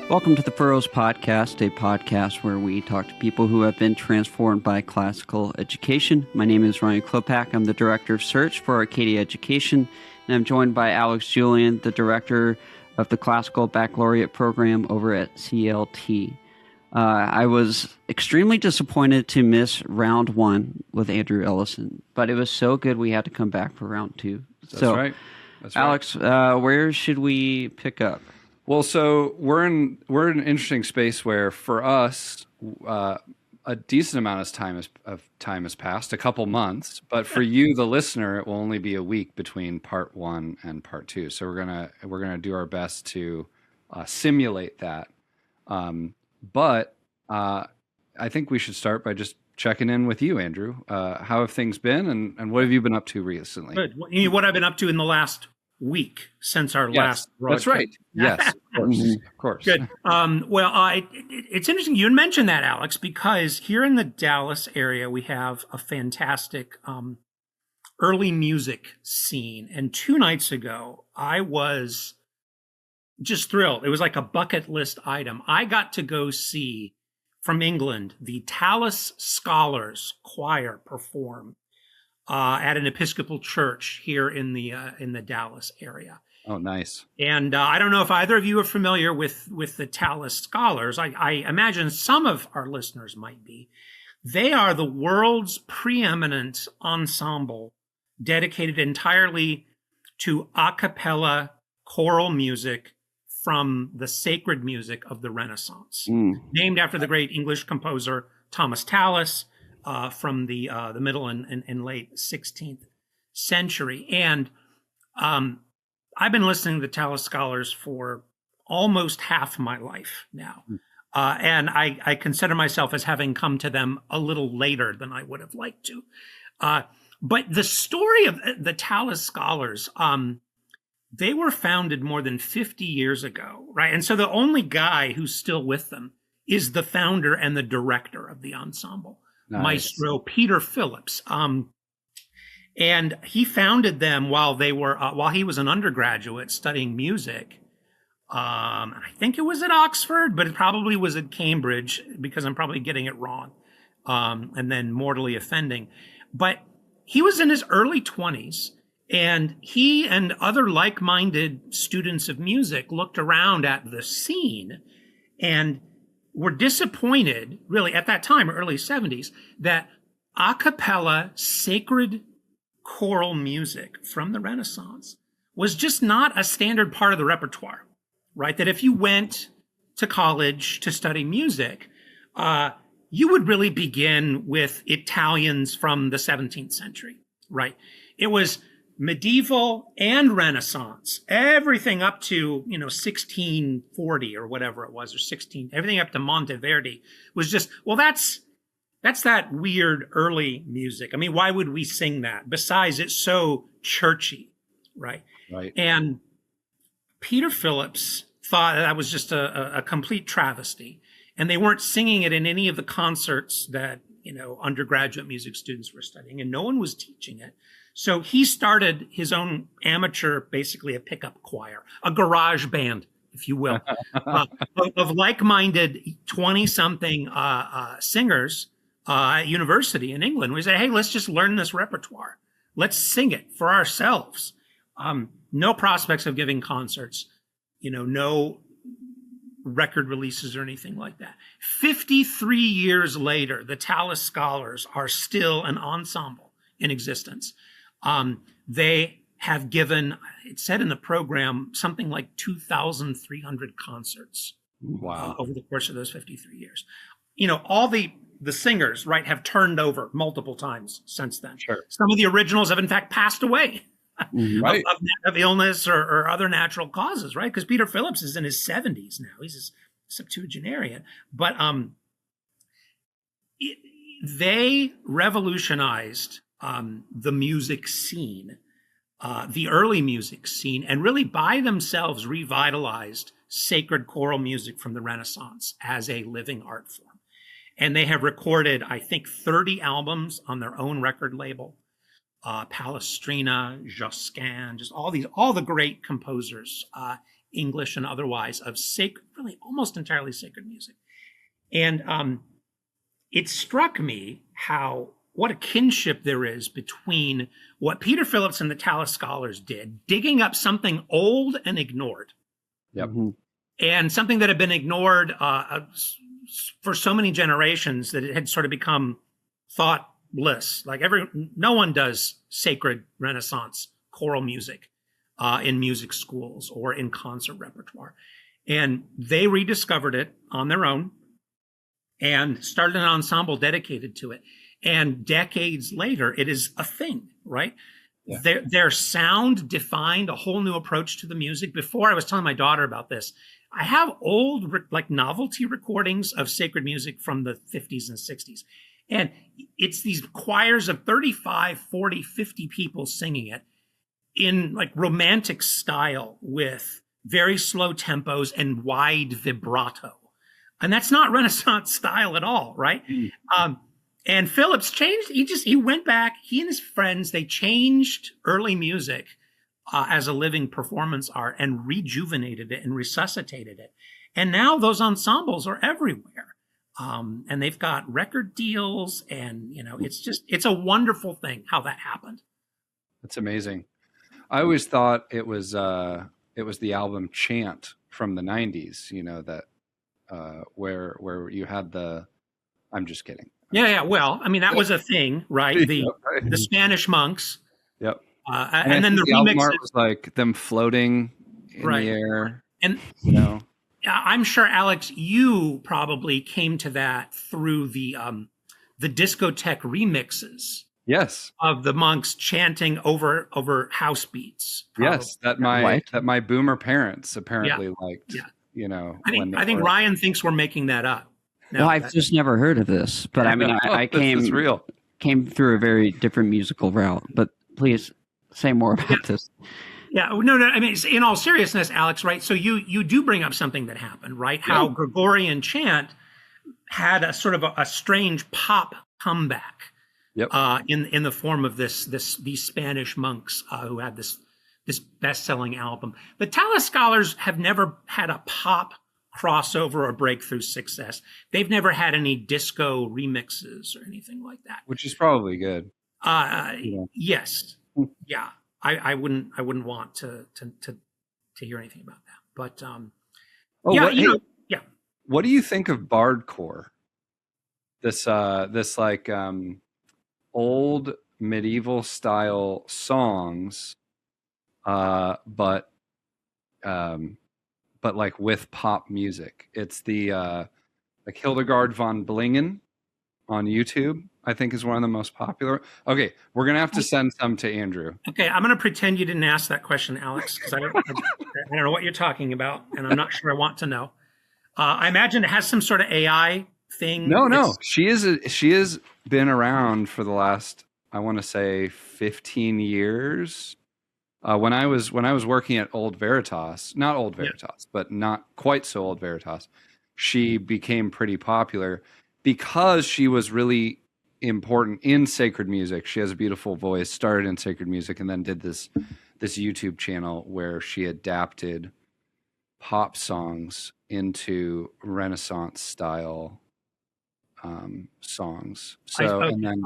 Welcome to the Furrows podcast, a podcast where we talk to people who have been transformed by classical education. My name is Ryan Klopak. I'm the Director of Search for Arcadia Education, and I'm joined by Alex Julian, the Director of the Classical Baccalaureate Program over at CLT. I was extremely disappointed to miss round one with Andrew Ellison, but it was so good we had to come back for round two. That's right. Alex, where should we pick up? Well, so we're in an interesting space where, for us, a decent amount of time has passed, a couple months. But for you, the listener, it will only be a week between part one and part two. So we're gonna do our best to simulate that. But I think we should start by just checking in with you, Andrew. How have things been, and what have you been up to recently? Good. What I've been up to in the last week since our last broadcast. That's right. Yes, of course. Good. It's interesting you mentioned that, Alex, because here in the Dallas area, we have a fantastic early music scene. And 2 nights ago, I was just thrilled. It was like a bucket list item. I got to go see, from England, the Tallis Scholars choir perform at an Episcopal church here in the Dallas area. Oh, nice. And I don't know if either of you are familiar with the Tallis Scholars. I imagine some of our listeners might be. They are the world's preeminent ensemble dedicated entirely to a cappella choral music from the sacred music of the Renaissance, named after the great English composer Thomas Tallis, from the middle and late 16th century. And I've been listening to the Tallis Scholars for almost half my life now. And I consider myself as having come to them a little later than I would have liked to. But the story of the Tallis Scholars, they were founded more than 50 years ago, right? And so the only guy who's still with them is the founder and the director of the ensemble. Nice. Maestro Peter Phillips, and he founded them while he was an undergraduate studying music. I think it was at Oxford, but it probably was at Cambridge because I'm probably getting it wrong, and then mortally offending. But he was in his early 20s, and he and other like-minded students of music looked around at the scene and were disappointed, really, at that time, early 70s, that a cappella sacred choral music from the Renaissance was just not a standard part of the repertoire, right? That if you went to college to study music, you would really begin with Italians from the 17th century, right? It was medieval and Renaissance, everything up to 1640 or whatever it was, or everything up to Monteverdi was just, well, that's that weird early music. I mean, why would we sing that? Besides, it's so churchy, right? Right. And Peter Phillips thought that was just a complete travesty, and they weren't singing it in any of the concerts that undergraduate music students were studying, and no one was teaching it. So he started his own amateur, basically a pickup choir, a garage band, if you will, of like-minded 20-something singers at university in England. We said, hey, let's just learn this repertoire. Let's sing it for ourselves. No prospects of giving concerts, no record releases or anything like that. 53 years later, the Tallis Scholars are still an ensemble in existence. They have given, it said in the program, something like 2,300 concerts. Wow. Over the course of those 53 years. All the singers, right, have turned over multiple times since then. Sure. Some of the originals have, in fact, passed away right. of illness or other natural causes, right? Because Peter Phillips is in his 70s now. He's a septuagenarian. But they revolutionized the music scene, the early music scene, and really by themselves revitalized sacred choral music from the Renaissance as a living art form. And they have recorded, I think, 30 albums on their own record label. Palestrina, Josquin, just all the great composers English and otherwise, of sacred, really almost entirely sacred music. And it struck me what a kinship there is between what Peter Phillips and the Tallis Scholars did, digging up something old and ignored. Yep. And something that had been ignored for so many generations that it had sort of become thoughtless. Like no one does sacred Renaissance choral music in music schools or in concert repertoire. And they rediscovered it on their own and started an ensemble dedicated to it. And decades later, it is a thing, right? Yeah. Their sound defined a whole new approach to the music. Before, I was telling my daughter about this. I have old, like, novelty recordings of sacred music from the 50s and 60s. And it's these choirs of 35, 40, 50 people singing it in, like, romantic style with very slow tempos and wide vibrato. And that's not Renaissance style at all, right? And Phillips changed. He went back. He and his friends, they changed early music as a living performance art and rejuvenated it and resuscitated it. And now those ensembles are everywhere. And they've got record deals, and it's a wonderful thing how that happened. That's amazing. I always thought it was the album Chant from the 90s, that where you had I'm just kidding. Yeah. Well, I mean, that was a thing, right? The Spanish monks. Yep. And then the album remixes art was like them floating in the air. And I'm sure, Alex, you probably came to that through the discotheque remixes. Yes. Of the monks chanting over house beats. Probably. Yes, that my boomer parents apparently liked. Yeah. I think Ryan thinks we're making that up. No, I've just never heard of this, but I mean, I came through a very different musical route. But please say more about this. Yeah, no. I mean, in all seriousness, Alex, right? So you do bring up something that happened, right? How Gregorian chant had a sort of a strange pop comeback. Yep. In the form of these Spanish monks who had this best-selling album. The Tallis Scholars have never had a pop crossover or breakthrough success. They've never had any disco remixes or anything like that. Which is probably good. Yes. Yeah. I wouldn't want to hear anything about that. But What do you think of bardcore? This like old medieval style songs, but like with pop music. It's the like Hildegard von Blingen on YouTube, I think, is one of the most popular. Okay, we're gonna have to send some to Andrew. Okay, I'm gonna pretend you didn't ask that question, Alex, because I don't know what you're talking about, and I'm not sure I want to know. I imagine it has some sort of AI thing. No, she has been around for the last, I want to say, 15 years. When I was working at Old Veritas, not Old Veritas, but not quite so Old Veritas, she became pretty popular because she was really important in sacred music. She has a beautiful voice, started in sacred music, and then did this YouTube channel where she adapted pop songs into Renaissance style songs. So and then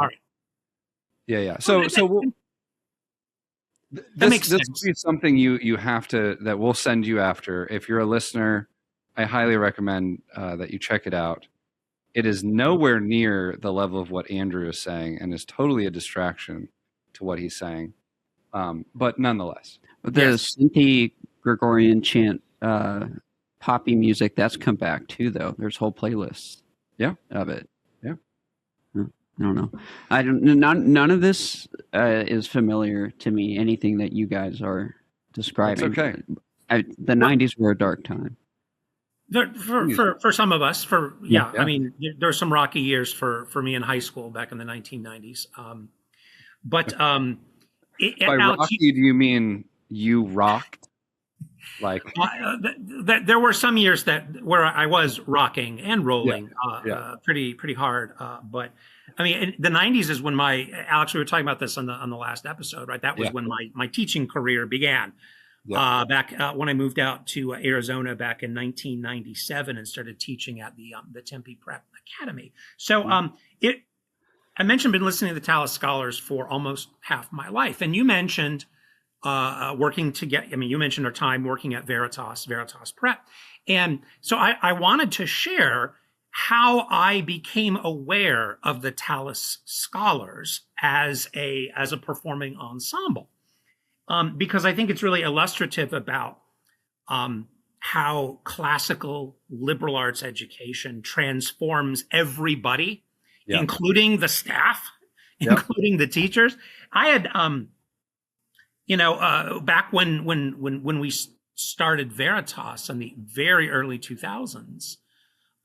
this will be something you have to, that we'll send you after. If you're a listener, I highly recommend that you check it out. It is nowhere near the level of what Andrew is saying, and is totally a distraction to what he's saying. But nonetheless, the Synthy Gregorian chant, poppy music, that's come back too, though. There's whole playlists. Of it. Yeah. I don't know. None of this is familiar to me. Anything that you guys are describing. It's okay. The 90s were a dark time. For some of us, I mean, there's some rocky years for me in high school back in the 1990s. By rocky, do you mean you rocked? Like there were some years where I was rocking and rolling pretty hard. But I mean, the 90s is when Alex, we were talking about this on the last episode, right? That was when my teaching career began. back when I moved out to Arizona back in 1997 and started teaching at the Tempe Prep Academy. So I mentioned been listening to the Tallis Scholars for almost half my life, and you mentioned working to get. I mean, you mentioned our time working at Veritas Prep, and so I wanted to share how I became aware of the Tallis Scholars as a performing ensemble. Because I think it's really illustrative about how classical liberal arts education transforms everybody, including the staff, including the teachers. I had, back when we started Veritas in the very early 2000s,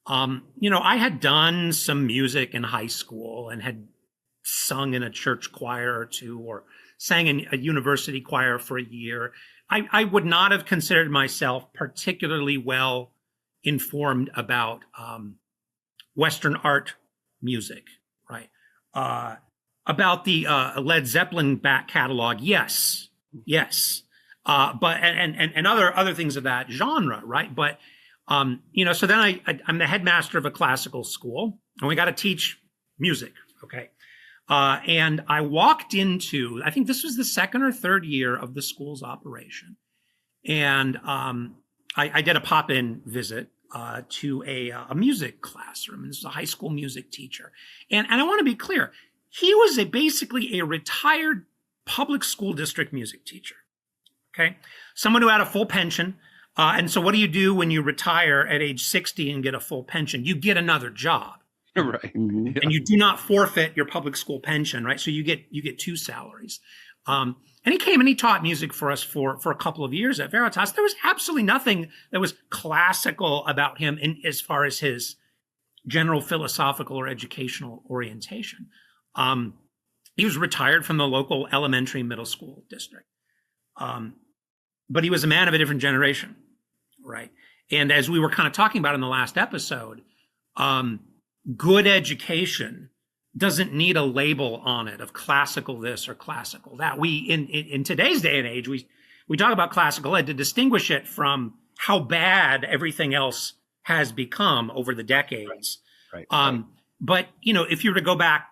I had done some music in high school and had sung in a church choir or two, or sang in a university choir for a year. I would not have considered myself particularly well informed about Western art music, right? About the Led Zeppelin back catalog, yes, but and other things of that genre, right? But so then I'm the headmaster of a classical school, and we got to teach music, okay? And I walked into, I think this was the second or third year of the school's operation. And I did a pop-in visit to a music classroom. And this was a high school music teacher. And I want to be clear, he was basically a retired public school district music teacher, okay? Someone who had a full pension. And so what do you do when you retire at age 60 and get a full pension? You get another job. Right. Mm-hmm. Yeah. And you do not forfeit your public school pension, right? So you get two salaries. And he came and he taught music for us for a couple of years at Veritas. There was absolutely nothing that was classical about him as far as his general philosophical or educational orientation. He was retired from the local elementary middle school district. But he was a man of a different generation, right? And as we were kind of talking about in the last episode, good education doesn't need a label on it of classical this or classical that. We in today's day and age, we talk about classical ed to distinguish it from how bad everything else has become over the decades. Right. But if you were to go back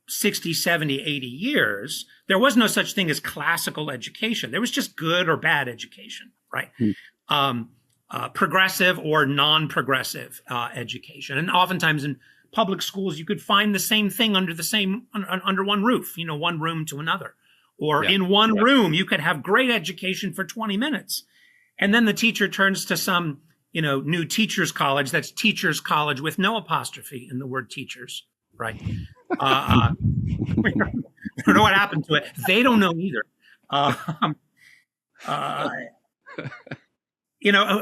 60, 70, 80 years, there was no such thing as classical education. There was just good or bad education, right? Progressive or non-progressive education. And oftentimes in public schools, you could find the same thing under one roof, one room to another. Or in one room, you could have great education for 20 minutes. And then the teacher turns to some, new teachers college. That's teachers college with no apostrophe in the word teachers, right? I don't know what happened to it. They don't know either.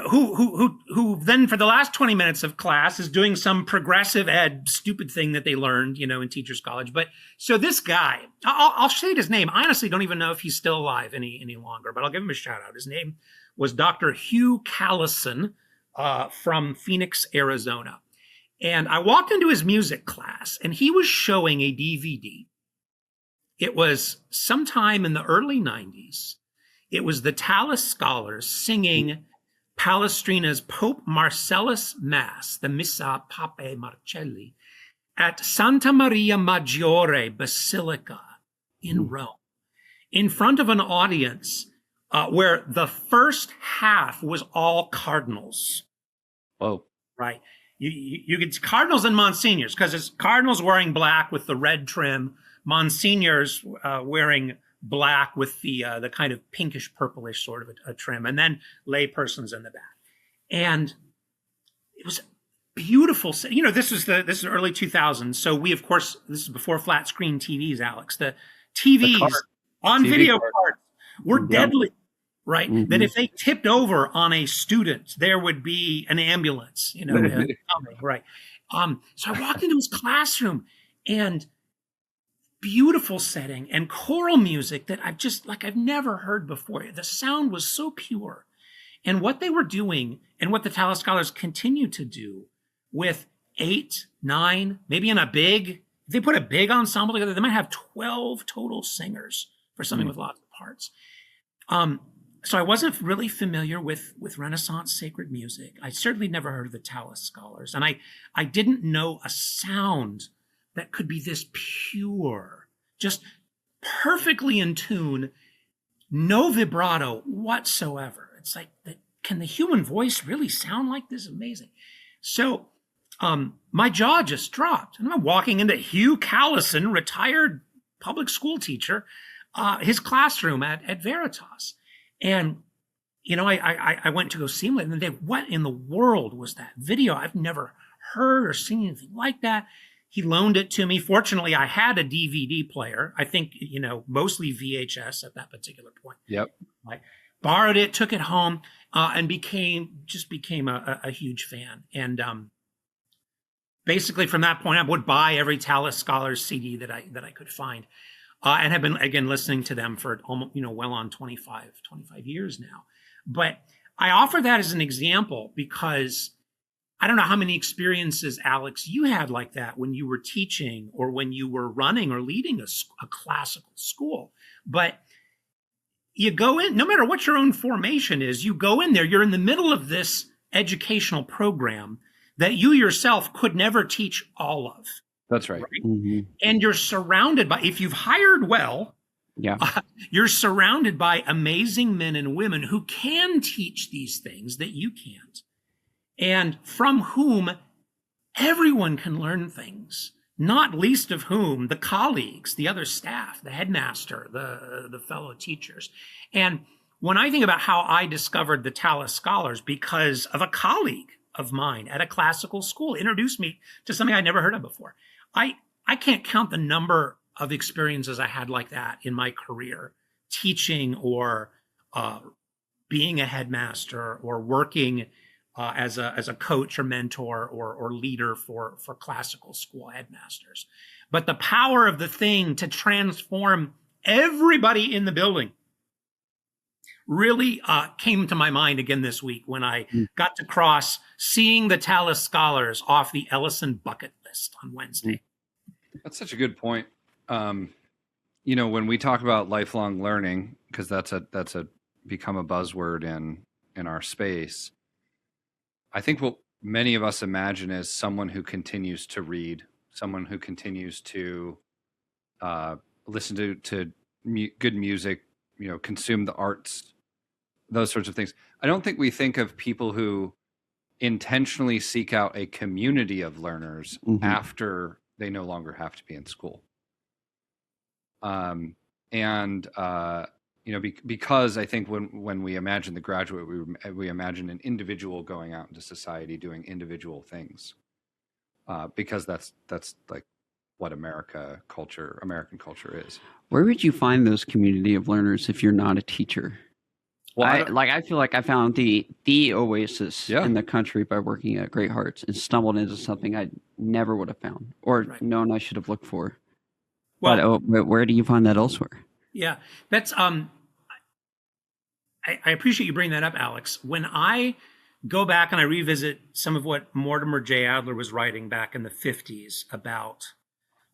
Who then for the last 20 minutes of class is doing some progressive ed stupid thing that they learned, in teachers college. But so this guy, I'll state his name. I honestly don't even know if he's still alive any longer, but I'll give him a shout out. His name was Dr. Hugh Ellison from Phoenix, Arizona. And I walked into his music class and he was showing a DVD. It was sometime in the early 90s. It was the Tallis Scholars singing Palestrina's Pope Marcellus Mass, the Missa Papae Marcelli, at Santa Maria Maggiore Basilica in Rome, in front of an audience where the first half was all cardinals. Whoa. Right. You get cardinals and monsignors, because it's cardinals wearing black with the red trim, monsignors wearing black with the kind of pinkish purplish sort of a trim, and then lay persons in the back. And it was beautiful. This is the early 2000s. So we, of course, this is before flat screen TVs, Alex. The TVs on TV video cards were deadly, right? Mm-hmm. That if they tipped over on a student, there would be an ambulance, coming, right? So I walked into his classroom and beautiful setting and choral music that I've never heard before. The sound was so pure. And what they were doing and what the Tallis Scholars continue to do with 8, 9, maybe in if they put a big ensemble together, they might have 12 total singers for something with lots of parts. So I wasn't really familiar with Renaissance sacred music. I certainly never heard of the Tallis Scholars, and I didn't know a sound that could be this pure, just perfectly in tune, no vibrato whatsoever. It's like, can the human voice really sound like this? Amazing. So my jaw just dropped, and I'm walking into Hugh Callison, retired public school teacher, his classroom at Veritas. And, I went to go see him, and what in the world was that video? I've never heard or seen anything like that. He loaned it to me. Fortunately, I had a DVD player. I think, mostly VHS at that particular point. Yep. I borrowed it, took it home, and became a huge fan. And basically from that point, I would buy every Tallis Scholars CD that I could find. And have been, again, listening to them for almost, well on 25 years now. But I offer that as an example because I don't know how many experiences, Alex, you had like that when you were teaching or when you were running or leading a classical school. But you go in, no matter what your own formation is, you go in there, you're in the middle of this educational program that you yourself could never teach all of. That's right. Mm-hmm. And you're surrounded by, if you've hired well, you're surrounded by amazing men and women who can teach these things that you can't, and from whom everyone can learn things, not least of whom the colleagues, the other staff, the headmaster, the fellow teachers. And when I think about how I discovered the Tallis Scholars, because of a colleague of mine at a classical school introduced me to something I'd never heard of before. I can't count the number of experiences I had like that in my career, teaching or being a headmaster or working as a coach or mentor or leader for classical school headmasters. But the power of the thing to transform everybody in the building really came to my mind again this week when I got to cross seeing the Tallis Scholars off the Ellison bucket list on Wednesday. That's such a good point. When we talk about lifelong learning, because that's become a buzzword in our space, I think what many of us imagine is someone who continues to read, someone who continues to listen to good music, consume the arts, those sorts of things. I don't think we think of people who intentionally seek out a community of learners after they no longer have to be in school. Because I think when we imagine the graduate, we imagine an individual going out into society doing individual things, because that's like what American culture is. Where would you find those community of learners if you're not a teacher? Well, I feel like I found the oasis in the country by working at Great Hearts and stumbled into something I never would have found or known I should have looked for. Well, but where do you find that elsewhere? Yeah, that's I appreciate you bringing that up, Alex. When I go back and I revisit some of what Mortimer J. Adler was writing back in the 50s about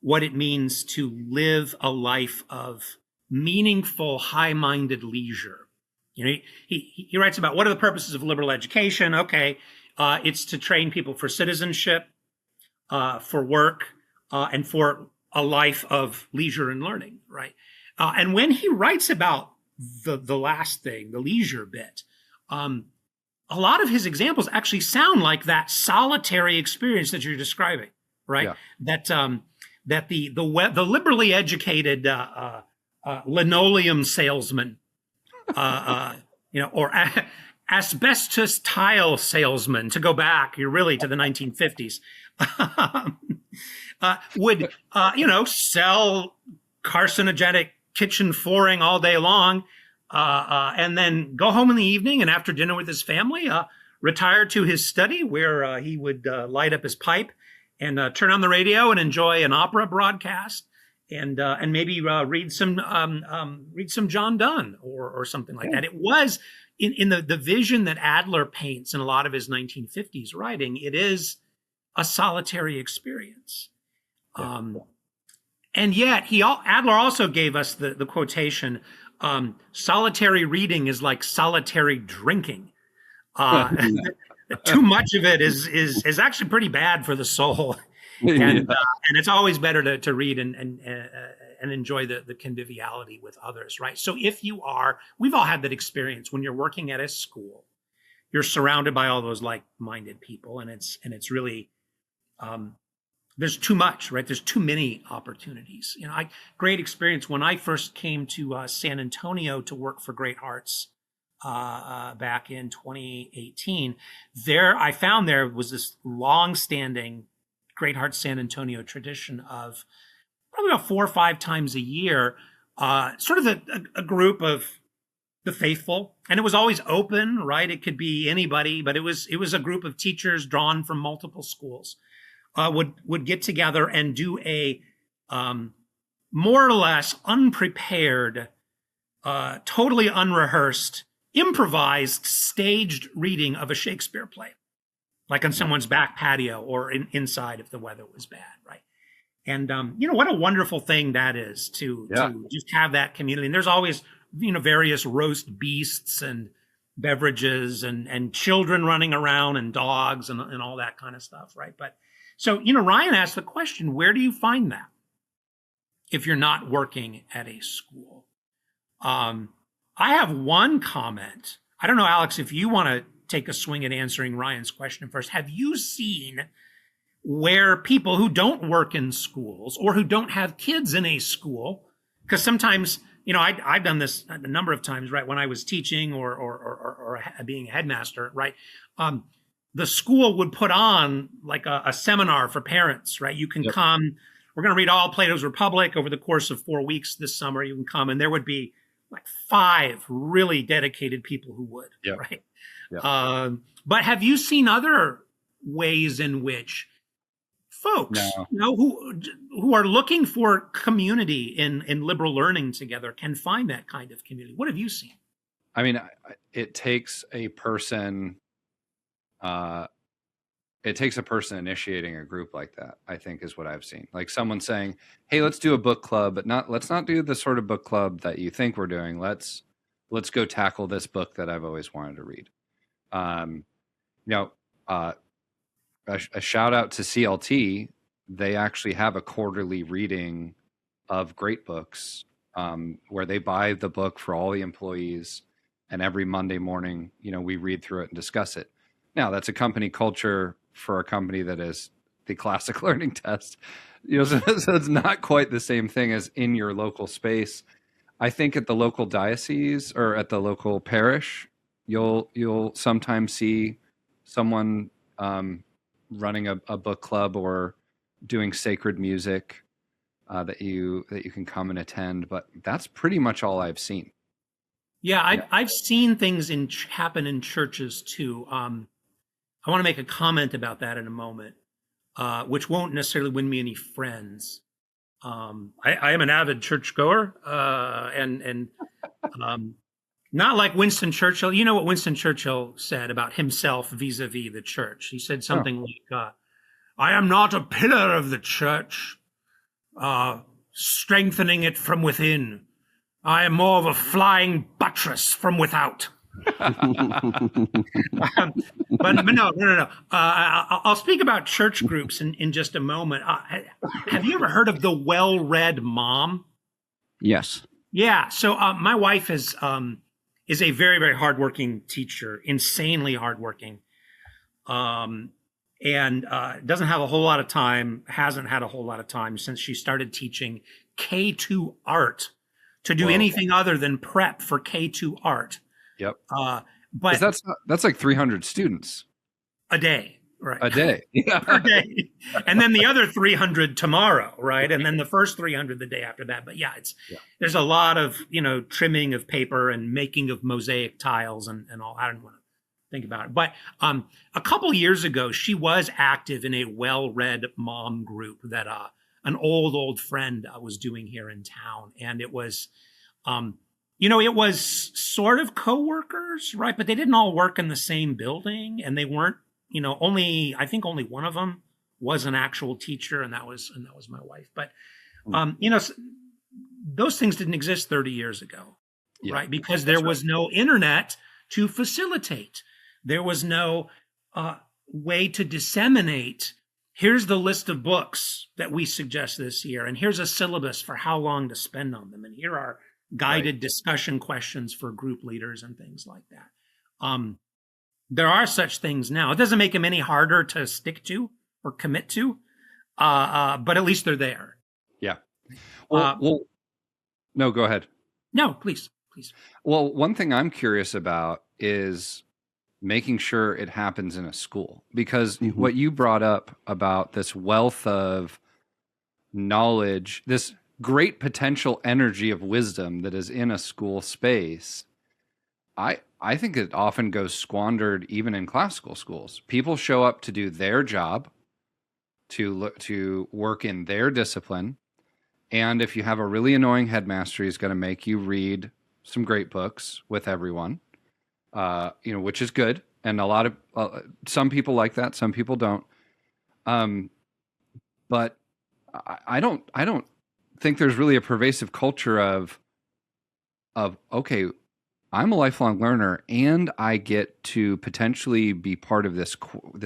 what it means to live a life of meaningful, high-minded leisure. He writes about what are the purposes of liberal education. Okay, it's to train people for citizenship, for work, and for a life of leisure and learning, right? And when he writes about the last thing, the leisure bit, a lot of his examples actually sound like that solitary experience that you're describing, right? Yeah. That the liberally educated linoleum salesman, or asbestos tile salesman, to go back, you're really to the 1950s, would, sell carcinogenic kitchen flooring all day long, and then go home in the evening and after dinner with his family, retire to his study where he would light up his pipe and turn on the radio and enjoy an opera broadcast. And maybe read some John Donne or something like that. It was in the vision that Adler paints in a lot of his 1950s writing. It is a solitary experience, And yet Adler also gave us the quotation, solitary reading is like solitary drinking. Too much of it is actually pretty bad for the soul. And it's always better to read and enjoy the conviviality with others, right? So we've all had that experience when you're working at a school, you're surrounded by all those like-minded people, and it's really there's too much, right? There's too many opportunities. Great experience when I first came to San Antonio to work for Great Hearts back in 2018. I found there was this long-standing Great Hearts San Antonio tradition of probably about 4 or 5 times a year, sort of a group of the faithful, and it was always open, right? It could be anybody, but it was a group of teachers drawn from multiple schools, would get together and do a more or less unprepared, totally unrehearsed, improvised, staged reading of a Shakespeare play, like on someone's back patio or inside if the weather was bad, right? And what a wonderful thing that is to just have that community. And there's always various roast beasts and beverages and children running around and dogs and all that kind of stuff, right? But so Ryan asked the question, where do you find that if you're not working at a school? I have one comment. I don't know, Alex, if you want to take a swing at answering Ryan's question first. Have you seen where people who don't work in schools or who don't have kids in a school, because sometimes, I've done this a number of times, right? When I was teaching or being a headmaster, right? The school would put on like a seminar for parents, right? You can come. We're going to read all Plato's Republic over the course of 4 weeks this summer. You can come, and there would be like 5 really dedicated people who would, right? Yep. But have you seen other ways in which folks, who are looking for community in liberal learning together can find that kind of community? What have you seen? I mean, it takes a person. It takes a person initiating a group like that, I think, is what I've seen. Like someone saying, "Hey, let's do a book club, but let's not do the sort of book club that you think we're doing. Let's go tackle this book that I've always wanted to read." A shout out to CLT. They actually have a quarterly reading of great books, where they buy the book for all the employees, and every Monday morning, we read through it and discuss it. Now, that's a company culture for a company that is the classic learning test. So it's not quite the same thing as in your local space. I think at the local diocese or at the local parish, you'll sometimes see someone running a book club or doing sacred music that you can come and attend. But that's pretty much all I've seen. Yeah, I've seen things happen in churches too. I want to make a comment about that in a moment, which won't necessarily win me any friends. I am an avid churchgoer, and not like Winston Churchill. You know what Winston Churchill said about himself vis-a-vis the church? He said something like, "I am not a pillar of the church, strengthening it from within. I am more of a flying buttress from without." But no. I'll speak about church groups in just a moment. Have you ever heard of the well-read mom? Yes. Yeah. So my wife is a very, very hardworking teacher, insanely hardworking, and doesn't have a whole lot of time. Hasn't had a whole lot of time since she started teaching K2 art to do anything other than prep for K2 art. Yep. But that's like 300 students a day, right? A day, yeah. Per day, and then the other 300 tomorrow, right? And then the first 300 the day after that. But there's a lot of trimming of paper and making of mosaic tiles and all. I don't want to think about it, but a couple years ago, she was active in a well-read mom group that an old friend was doing here in town, and it was. It was sort of coworkers, right? But they didn't all work in the same building, and they weren't, I think only one of them was an actual teacher, and that was my wife. But Those things didn't exist 30 years ago, Yeah, right? Because there was no internet to facilitate. There was no way to disseminate. Here's the list of books that we suggest this year, and here's a syllabus for how long to spend on them, and here are guided discussion questions for group leaders and things like that. There are such things now. It doesn't make them any harder to stick to or commit to, but at least they're there. Yeah. Well, no, go ahead. No, please. Well, one thing I'm curious about is making sure it happens in a school, because what you brought up about this wealth of knowledge, this great potential energy of wisdom that is in a school space, I think it often goes squandered even in classical schools. People show up to do their job, to work in their discipline. And if you have a really annoying headmaster, he's going to make you read some great books with everyone, which is good. And a lot of some people like that, some people don't. But I don't think there's really a pervasive culture of okay, I'm a lifelong learner, and I get to potentially be part of this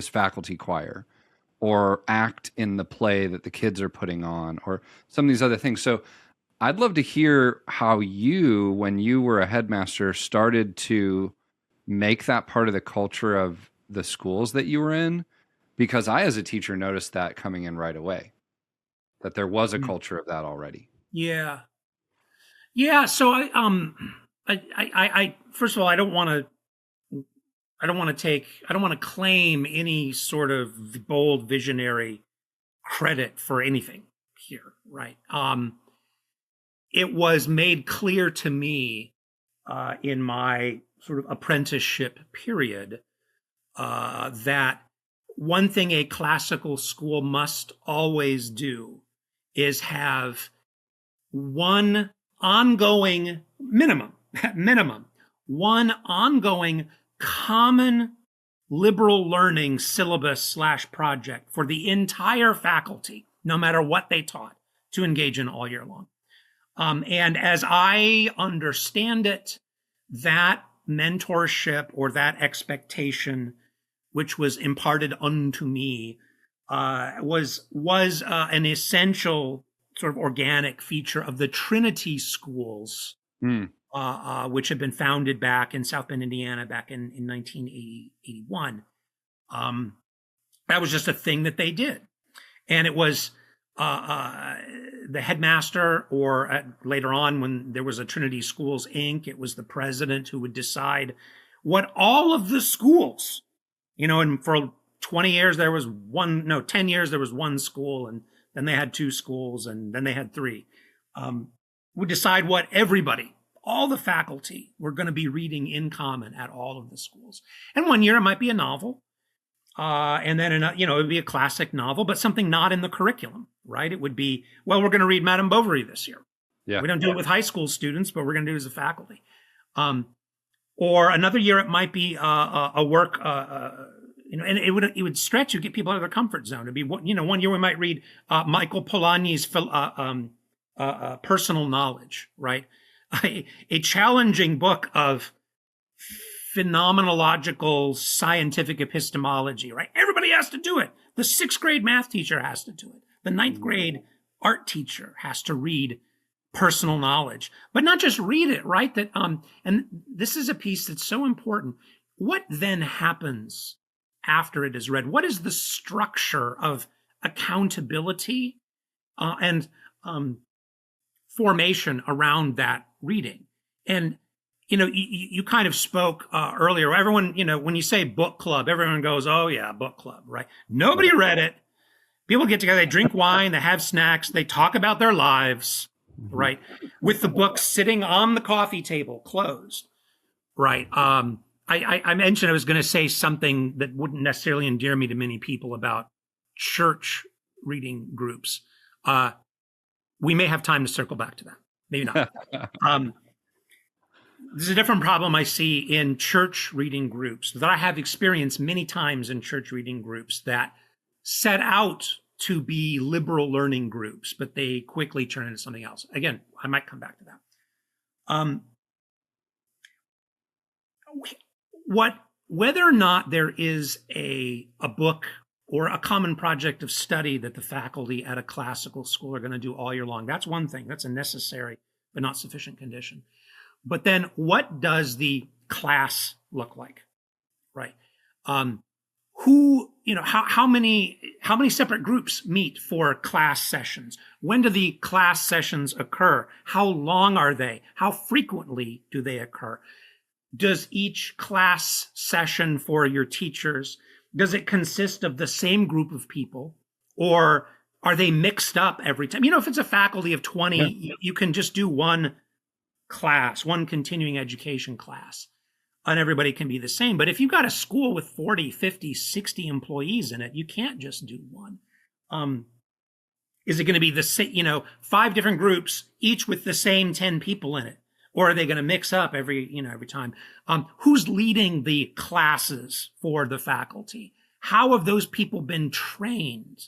faculty choir, or act in the play that the kids are putting on, or some of these other things. So I'd love to hear how you, when you were a headmaster, started to make that part of the culture of the schools that you were in, because I, as a teacher, noticed that coming in right away, that there was a culture of that already. Yeah. So I first of all, I don't want to claim any sort of bold visionary credit for anything here, right? It was made clear to me in my sort of apprenticeship period that one thing a classical school must always do is have one ongoing minimum, one ongoing common liberal learning syllabus / project for the entire faculty, no matter what they taught, to engage in all year long. And as I understand it, that mentorship or that expectation, which was imparted unto me, was an essential sort of organic feature of the Trinity schools, which had been founded back in South Bend, Indiana, back in 1981. That was just a thing that they did. And it was the headmaster, or later on when there was a Trinity Schools, Inc., it was the president who would decide what all of the schools, and for 20 years there was 10 years there was one school, and then they had 2 schools, and then they had 3, would decide what everybody, all the faculty, were going to be reading in common at all of the schools. And one year it might be a novel, and then it would be a classic novel, but something not in the curriculum, right? It would be, well, we're going to read Madame Bovary this year. Yeah. We don't do it with high school students, but we're going to do it as a faculty. Or another year it might be a work, and it would stretch you, get people out of their comfort zone. It'd be, one year we might read Michael Polanyi's Personal Knowledge, right? A challenging book of phenomenological scientific epistemology, right? Everybody has to do it. The 6th grade math teacher has to do it. The 9th grade art teacher has to read Personal Knowledge, but not just read it, right? That and this is a piece that's so important. What then happens after it is read? What is the structure of accountability and formation around that reading? And you kind of spoke earlier. Everyone, when you say book club, everyone goes, "Oh yeah, book club," right? Nobody read it. People get together, they drink wine, they have snacks, they talk about their lives, right? With the book sitting on the coffee table, closed, right? I mentioned I was going to say something that wouldn't necessarily endear me to many people about church reading groups. We may have time to circle back to that. Maybe not. There's a different problem I see in church reading groups that I have experienced many times in church reading groups that set out to be liberal learning groups, but they quickly turn into something else. Again, I might come back to that. Whether or not there is a book or a common project of study that the faculty at a classical school are going to do all year long, that's one thing. That's a necessary but not sufficient condition. But then what does the class look like, right? How many separate groups meet for class sessions? When do the class sessions occur? How long are they? How frequently do they occur? Does each class session for your teachers, does it consist of the same group of people, or are they mixed up every time? If it's a faculty of 20, you can just do one class, one continuing education class, and everybody can be the same. But if you've got a school with 40, 50, 60 employees in it, you can't just do one. Is it going to be the same, 5 different groups, each with the same 10 people in it? Or are they going to mix up every time? Who's leading the classes for the faculty? How have those people been trained?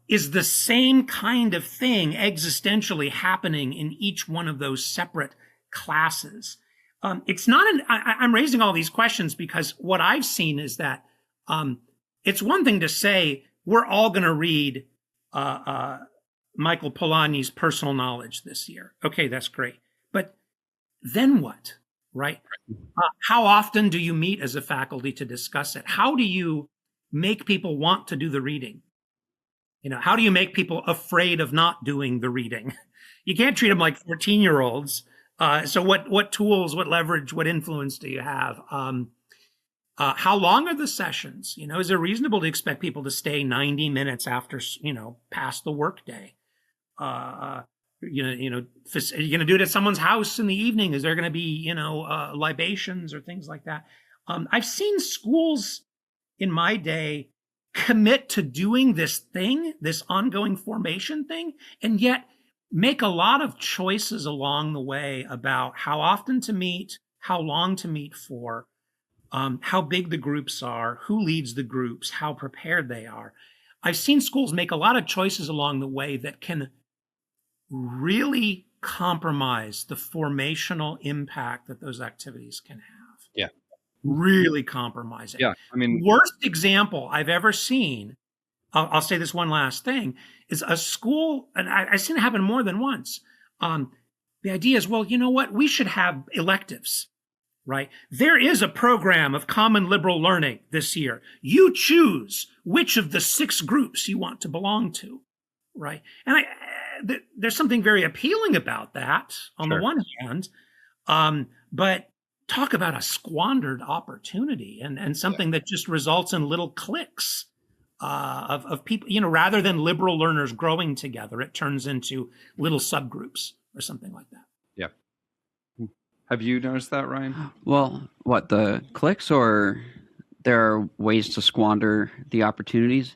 Is the same kind of thing existentially happening in each one of those separate classes? It's not I'm raising all these questions because what I've seen is that it's one thing to say we're all going to read Michael Polanyi's Personal Knowledge this year. Okay, that's great. But then what, right? How often do you meet as a faculty to discuss it? How do you make people want to do the reading? How do you make people afraid of not doing the reading? You can't treat them like 14-year-olds. So what tools, what leverage, what influence do you have? How long are the sessions? Is it reasonable to expect people to stay 90 minutes after, past the workday? Are you going to do it at someone's house in the evening? Is there going to be, libations or things like that? I've seen schools in my day commit to doing this thing, this ongoing formation thing, and yet make a lot of choices along the way about how often to meet, how long to meet for, how big the groups are, who leads the groups, how prepared they are. I've seen schools make a lot of choices along the way that can really compromise the formational impact that those activities can have. Yeah. Really compromise it. Yeah. Worst example I've ever seen, I'll say this one last thing, is a school, and I've seen it happen more than once. The idea is, well, you know what? We should have electives, right? There is a program of common liberal learning this year. You choose which of the 6 groups you want to belong to, right? And there's something very appealing about that on the one hand, but talk about a squandered opportunity and something that just results in little cliques of people, rather than liberal learners growing together, it turns into little subgroups or something like that. Yeah. Have you noticed that, Ryan? Well, what, the cliques, or there are ways to squander the opportunities?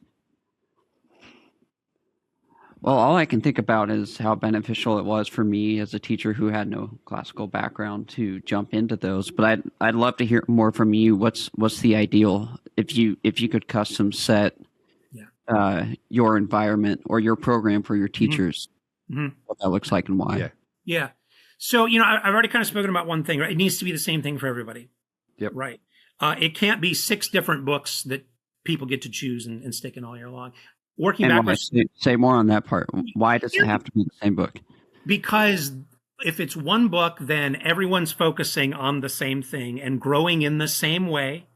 Well, all I can think about is how beneficial it was for me as a teacher who had no classical background to jump into those. But I'd love to hear more from you. What's the ideal if you could custom set your environment or your program for your teachers? What that looks like and why? Yeah. So I've already kind of spoken about one thing. Right? It needs to be the same thing for everybody. Yep. Right. It can't be 6 different books that people get to choose and stick in all year long. Working backwards. Say more on that part. Why does it have to be the same book? Because if it's one book, then everyone's focusing on the same thing and growing in the same way,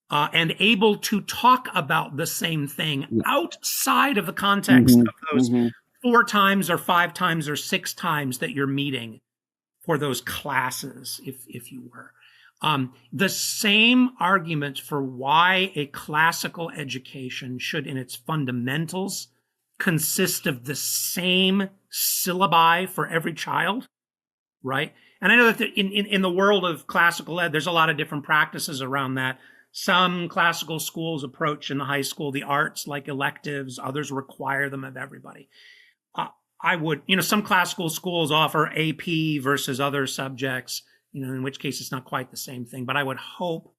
and able to talk about the same thing outside of the context of those 4 times or 5 times or 6 times that you're meeting for those classes, if you were. The same argument for why a classical education should, in its fundamentals, consist of the same syllabi for every child, right? And I know that in the world of classical ed, there's a lot of different practices around that. Some classical schools approach in the high school the arts like electives. Others require them of everybody. Some classical schools offer AP versus other subjects, in which case it's not quite the same thing. But I would hope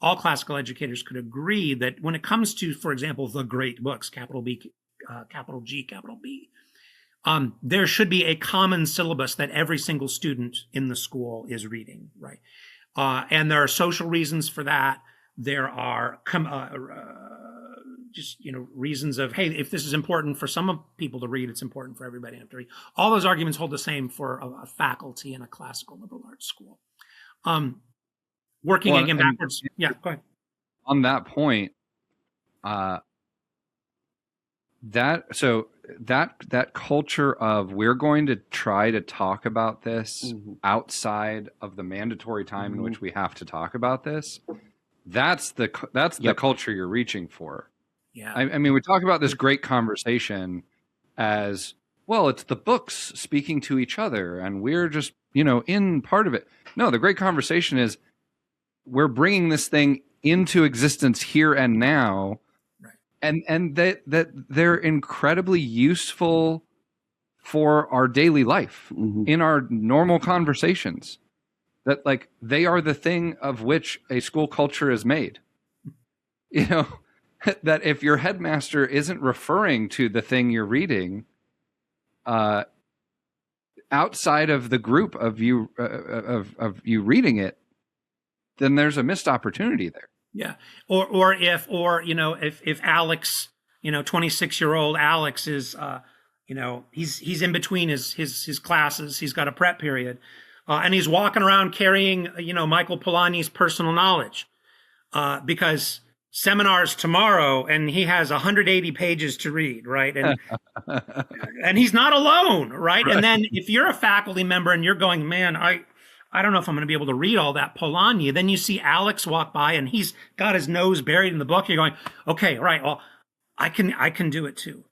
all classical educators could agree that when it comes to, for example, the great books, capital B, capital G, capital B, there should be a common syllabus that every single student in the school is reading, right? And there are social reasons for that. There are reasons of, hey, if this is important for some people to read, it's important for everybody to read. All those arguments hold the same for a faculty in a classical liberal arts school. Working again backwards. Yeah, go ahead. On that point, that culture of we're going to try to talk about this outside of the mandatory time in which we have to talk about this. That's the culture you're reaching for. Yeah. I mean, we talk about this great conversation as, well, it's the books speaking to each other and we're just, in part of it. No, the great conversation is we're bringing this thing into existence here and now. Right. And that they're incredibly useful for our daily life in our normal conversations. That like they are the thing of which a school culture is made. That if your headmaster isn't referring to the thing you're reading, outside of the group of you reading it, then there's a missed opportunity there. Yeah, or if Alex, 26-year-old Alex is, he's in between his classes. He's got a prep period, and he's walking around carrying, Michael Polanyi's personal knowledge, because seminars tomorrow and he has 180 pages to read, right? And and he's not alone, right? And then if you're a faculty member and you're going, man, I don't know if I'm going to be able to read all that Polanyi, then you see Alex walk by and he's got his nose buried in the book. You're going, okay, right, well, I can do it too,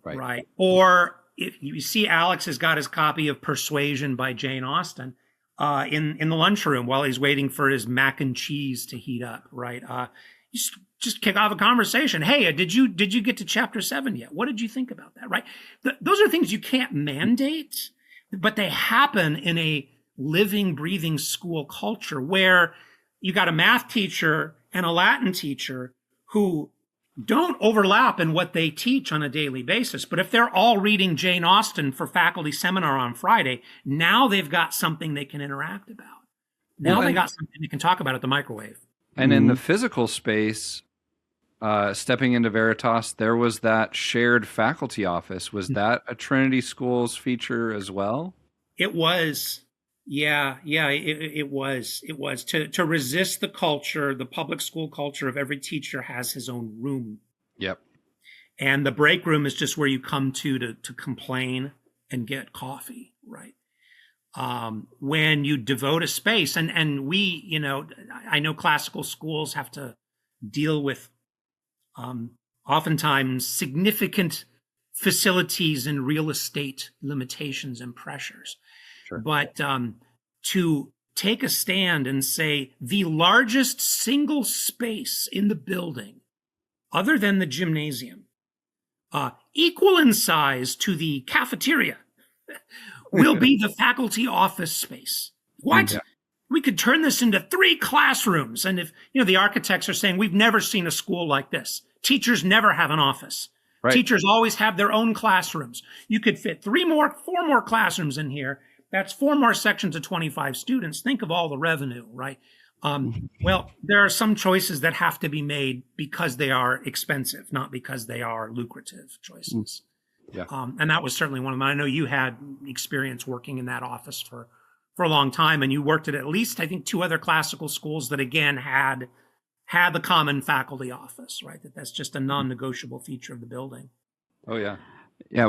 right? Or if you see Alex has got his copy of Persuasion by Jane Austen in the lunchroom while he's waiting for his mac and cheese to heat up, right? You just kick off a conversation. Hey, did you get to chapter 7 yet? What did you think about that? Right? Those are things you can't mandate, but they happen in a living, breathing school culture where you got a math teacher and a Latin teacher who don't overlap in what they teach on a daily basis. But if they're all reading Jane Austen for faculty seminar on Friday, now they've got something they can interact about. Now they got something they can talk about at the microwave. And in the physical space, stepping into Veritas, there was that shared faculty office. Was that a Trinity Schools feature as well? It was. Yeah, it was. It was to resist the culture, the public school culture of every teacher has his own room. Yep. And the break room is just where you come to complain and get coffee, right? When you devote a space, and we, I know classical schools have to deal with oftentimes significant facilities and real estate limitations and pressures. Sure. But to take a stand and say the largest single space in the building, other than the gymnasium, equal in size to the cafeteria, will be the faculty office space. What? Yeah. We could turn this into 3 classrooms. And if, the architects are saying, we've never seen a school like this. Teachers never have an office. Right. Teachers always have their own classrooms. You could fit 4 more classrooms in here. That's 4 more sections of 25 students. Think of all the revenue, right? Well, there are some choices that have to be made because they are expensive, not because they are lucrative choices. Yeah. And that was certainly one of them. I know you had experience working in that office for a long time, and you worked at least, I think, 2 other classical schools that, again, had the common faculty office, right? That's just a non-negotiable feature of the building. Oh, yeah. Yeah,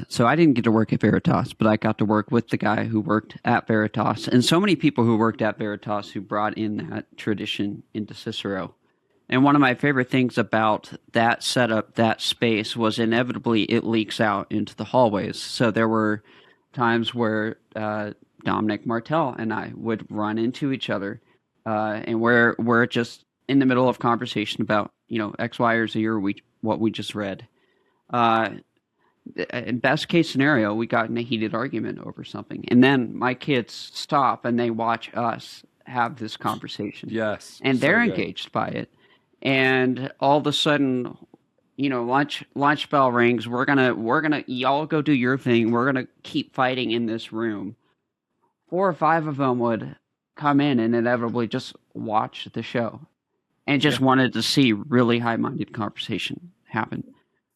so I didn't get to work at Veritas, but I got to work with the guy who worked at Veritas, and so many people who worked at Veritas who brought in that tradition into Cicero. And one of my favorite things about that setup, that space, was inevitably it leaks out into the hallways. So there were times where Dominic Martel and I would run into each other, and we're just in the middle of conversation about, X, Y, or Z, or what we just read. In best case scenario, we got in a heated argument over something. And then my kids stop and they watch us have this conversation. Yes. And so they're good. engaged by it. And all of a sudden, lunch bell rings. We're gonna y'all go do your thing. We're gonna keep fighting in this room. 4 or 5 of them would come in and inevitably just watch the show and just wanted to see really high-minded conversation happen.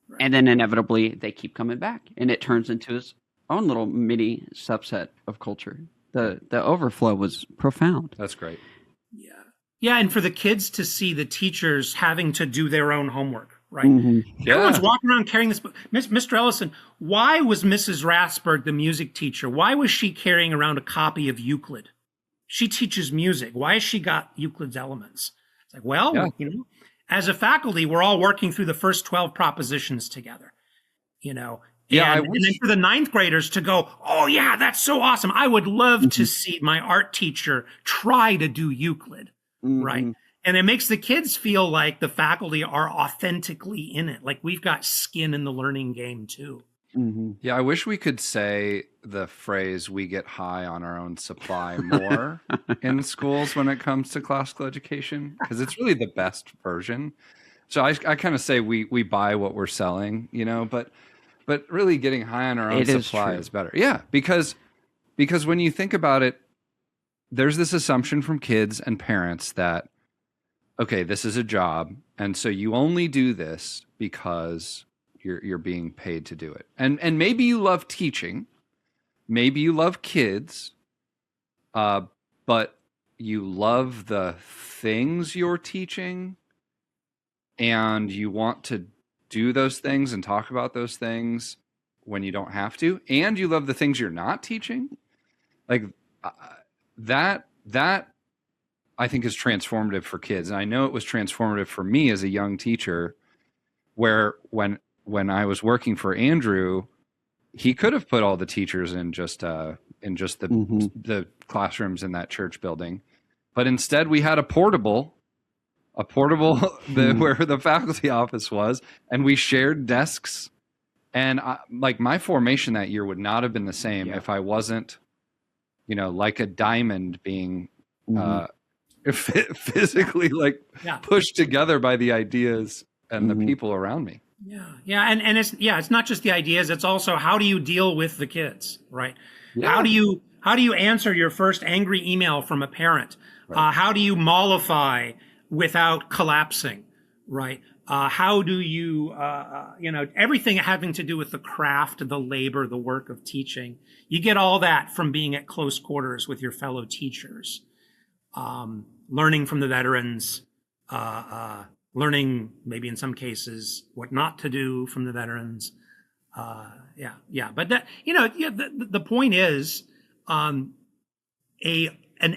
Right. And then inevitably they keep coming back, and it turns into its own little mini subset of culture. The overflow was profound. That's great. Yeah, and for the kids to see the teachers having to do their own homework, right? Everyone's walking around carrying this book. Mr. Ellison, why was Mrs. Rasberg, the music teacher, why was she carrying around a copy of Euclid? She teaches music. Why has she got Euclid's Elements? It's like, well, as a faculty, we're all working through the first 12 propositions together, And then for the 9th graders to go, oh, yeah, that's so awesome. I would love to see my art teacher try to do Euclid, right? And it makes the kids feel like the faculty are authentically in it. Like we've got skin in the learning game too. Yeah, I wish we could say the phrase "we get high on our own supply" more in schools when it comes to classical education, because it's really the best version. So I kind of say we buy what we're selling, but really getting high on our own supply is better. Yeah, because when you think about it, there's this assumption from kids and parents that, okay, this is a job, and so you only do this because you're being paid to do it. And maybe you love teaching, maybe you love kids, but you love the things you're teaching, and you want to do those things and talk about those things when you don't have to, and you love the things you're not teaching. Like that I think is transformative for kids. And I know it was transformative for me as a young teacher, where when I was working for Andrew, he could have put all the teachers in just the classrooms in that church building, but instead we had a portable where the faculty office was, and we shared desks. And my formation that year would not have been the same if I wasn't, like a diamond being physically pushed together by the ideas and the people around me. Yeah. And it's not just the ideas. It's also, how do you deal with the kids, right? Yeah. How do you answer your first angry email from a parent? Right. How do you mollify without collapsing, right? How do you, everything having to do with the craft, the labor, the work of teaching, you get all that from being at close quarters with your fellow teachers, learning from the veterans, learning maybe in some cases what not to do from the veterans. But that, the point is, an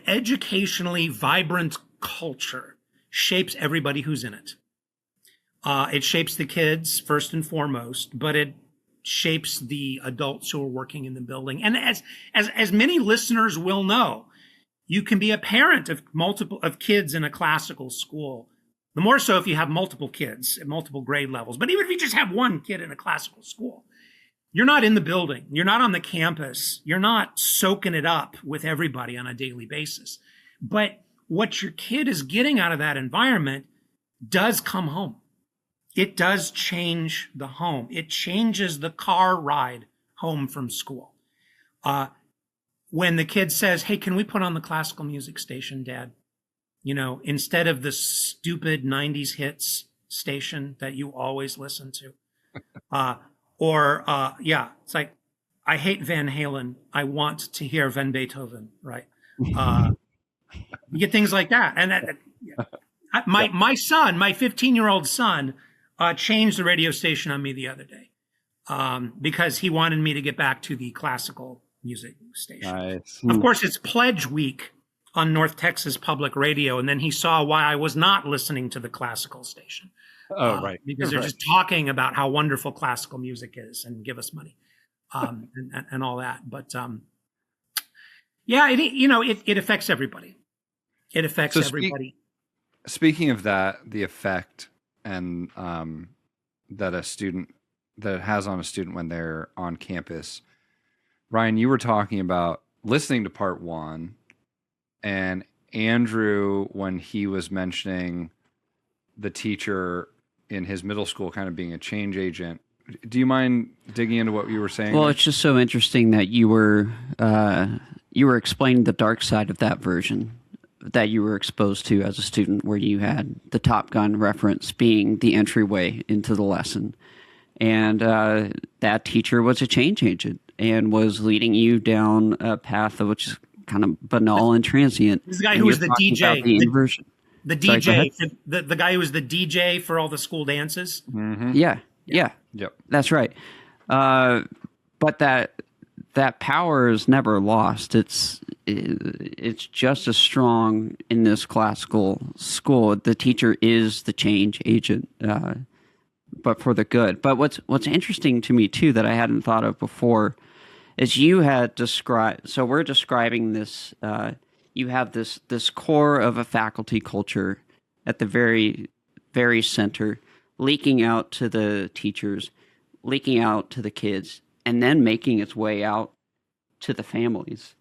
educationally vibrant culture shapes everybody who's in it. It shapes the kids first and foremost, but it shapes the adults who are working in the building. And as many listeners will know, you can be a parent of kids in a classical school. The more so if you have multiple kids at multiple grade levels. But even if you just have one kid in a classical school, you're not in the building. You're not on the campus. You're not soaking it up with everybody on a daily basis. But what your kid is getting out of that environment does come home. It does change the home. It changes the car ride home from school. When the kid says, hey, can we put on the classical music station, Dad? Instead of the stupid 90s hits station that you always listen to. It's like, I hate Van Halen. I want to hear Van Beethoven, right? You get things like that. And my son, my 15-year-old son, changed the radio station on me the other day because he wanted me to get back to the classical music station. Nice. Of course, it's Pledge Week on North Texas Public Radio, and then he saw why I was not listening to the classical station. Oh, right. Because they're just talking about how wonderful classical music is and give us money and all that. But it affects everybody. It affects everybody. Speaking of that, the effect and that it has on a student when they're on campus. Ryan, you were talking about listening to part one, and Andrew, when he was mentioning the teacher in his middle school kind of being a change agent. Do you mind digging into what you were saying? Well, there? it's just so interesting that you were explaining the dark side of that version that you were exposed to as a student, where you had the Top Gun reference being the entryway into the lesson. And that teacher was a change agent and was leading you down a path of which is kind of banal and transient. This guy who was the DJ. The inversion. The DJ, the guy who was the DJ for all the school dances. Mm-hmm. Yeah. Yep. That's right. But that power is never lost. It's just as strong in this classical school. The teacher is the change agent, but for the good. But what's interesting to me too that I hadn't thought of before is you had described. So we're describing this. You have this core of a faculty culture at the very, very center, leaking out to the teachers, leaking out to the kids, and then making its way out to the families.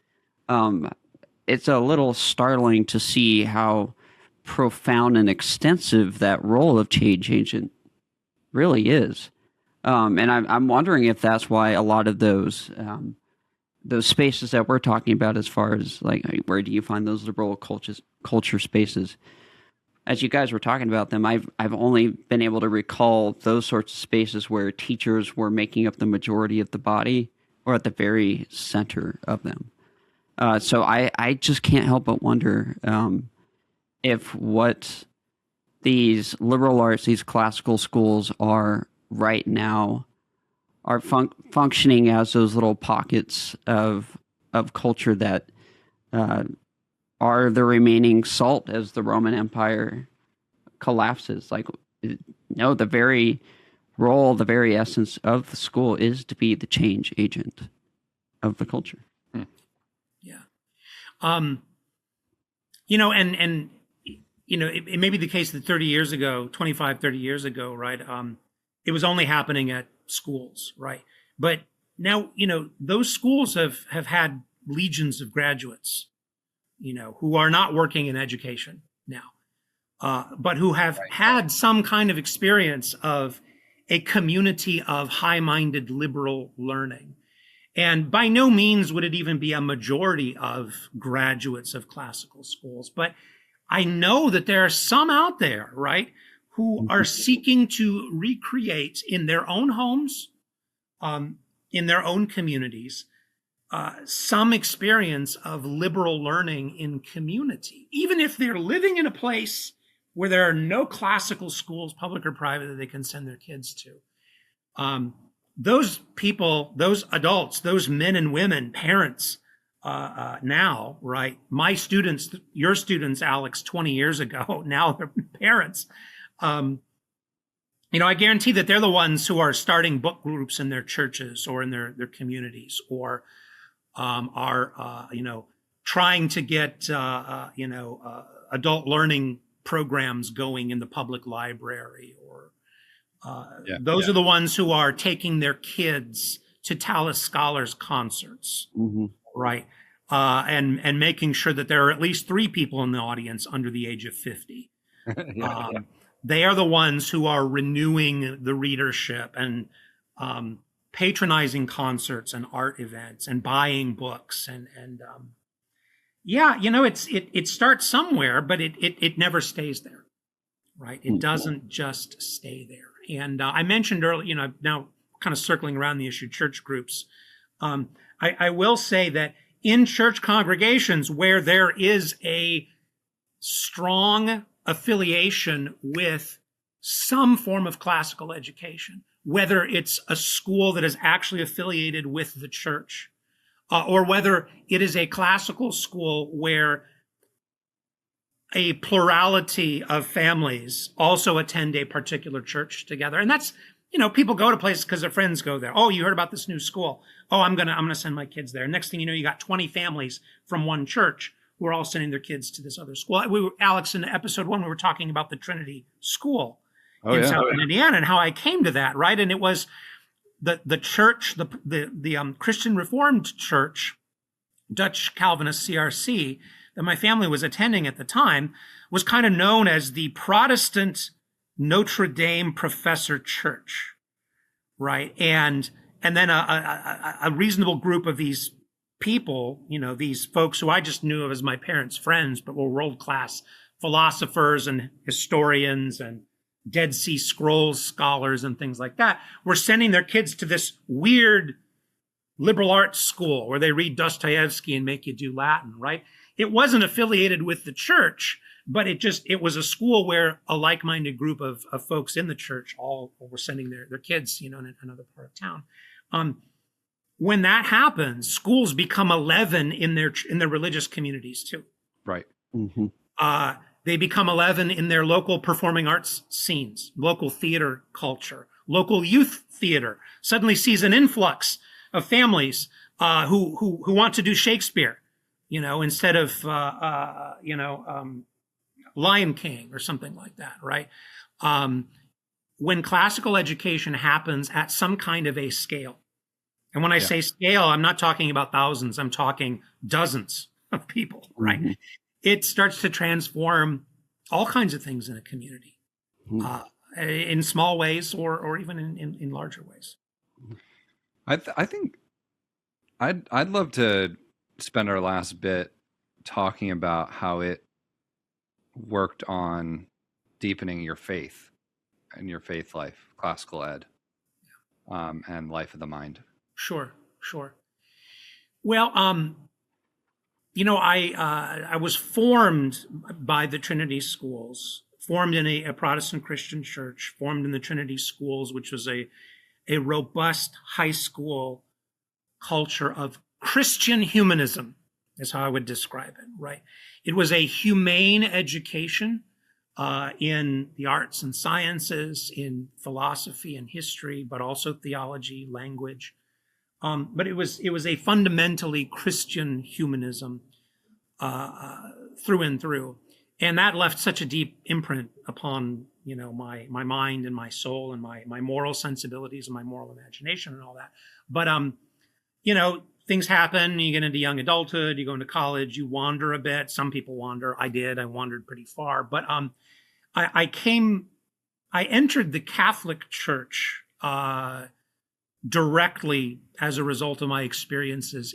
It's a little startling to see how profound and extensive that role of change agent really is. And I'm wondering if that's why a lot of those spaces that we're talking about, as far as like, where do you find those liberal culture spaces? As you guys were talking about them, I've only been able to recall those sorts of spaces where teachers were making up the majority of the body or at the very center of them. So I just can't help but wonder if what these liberal arts, these classical schools are right now are functioning as those little pockets of culture that are the remaining salt as the Roman Empire collapses. Like, no, the very role, the very essence of the school is to be the change agent of the culture. Yeah. And it may be the case that 30 years ago, 25, 30 years ago, right, it was only happening at schools, right? But now, those schools have had legions of graduates, who are not working in education now, but who have had some kind of experience of a community of high-minded liberal learning. And by no means would it even be a majority of graduates of classical schools. But I know that there are some out there, right, who are seeking to recreate in their own homes, in their own communities, some experience of liberal learning in community, even if they're living in a place where there are no classical schools, public or private, that they can send their kids to. Those people, those adults, those men and women, parents, now, right? My students, your students, Alex, 20 years ago, now they're parents. I guarantee that they're the ones who are starting book groups in their churches or in their communities, or are trying to get adult learning programs going in the public library, or those are the ones who are taking their kids to Tallis Scholars concerts, right? And making sure that there are at least 3 people in the audience under the age of 50. They are the ones who are renewing the readership and patronizing concerts and art events and buying books it starts somewhere, but it never stays there, right? It doesn't just stay there. And I mentioned earlier, now kind of circling around the issue of church groups. I will say that in church congregations where there is a strong affiliation with some form of classical education, whether it's a school that is actually affiliated with the church, or whether it is a classical school where a plurality of families also attend a particular church together. And that's, people go to places because their friends go there. Oh, you heard about this new school. Oh, I'm going to send my kids there. Next thing you know, you got 20 families from one church who are all sending their kids to this other school. Alex, in episode 1, we were talking about the Trinity School in Southern Indiana and how I came to that, right? And it was the church, the Christian Reformed Church, Dutch Calvinist CRC, that my family was attending at the time was kind of known as the Protestant Notre Dame Professor Church, right? And then a reasonable group of these people, these folks who I just knew of as my parents' friends, but were world-class philosophers and historians and Dead Sea Scrolls scholars and things like that, were sending their kids to this weird liberal arts school where they read Dostoevsky and make you do Latin, right? It wasn't affiliated with the church, but it was a school where a like-minded group of folks in the church all were sending their kids, in another part of town. When that happens, schools become a leaven in their religious communities too. Right. Mm-hmm. They become a leaven in their local performing arts scenes, local theater culture, local youth theater. Suddenly sees an influx of families who want to do Shakespeare, instead of Lion King or something like that, right? When classical education happens at some kind of a scale, and when I say scale, I'm not talking about thousands, I'm talking dozens of people, right? Mm-hmm. It starts to transform all kinds of things in a community, in small ways or even in larger ways. I think I'd love to spend our last bit talking about how it worked on deepening your faith and your faith life, classical ed, and life of the mind. Sure. Well, I was formed by the Trinity Schools, formed in a Protestant Christian church, formed in the Trinity Schools, which was a robust high school culture of Christian humanism, is how I would describe it, right? It was a humane education in the arts and sciences, in philosophy and history, but also theology, language. But it was a fundamentally Christian humanism through and through, and that left such a deep imprint upon my mind and my soul and my moral sensibilities and my moral imagination and all that. But things happen. You get into young adulthood, you go into college, you wander a bit. Some people wander. I did. I wandered pretty far. But I entered the Catholic Church directly as a result of my experiences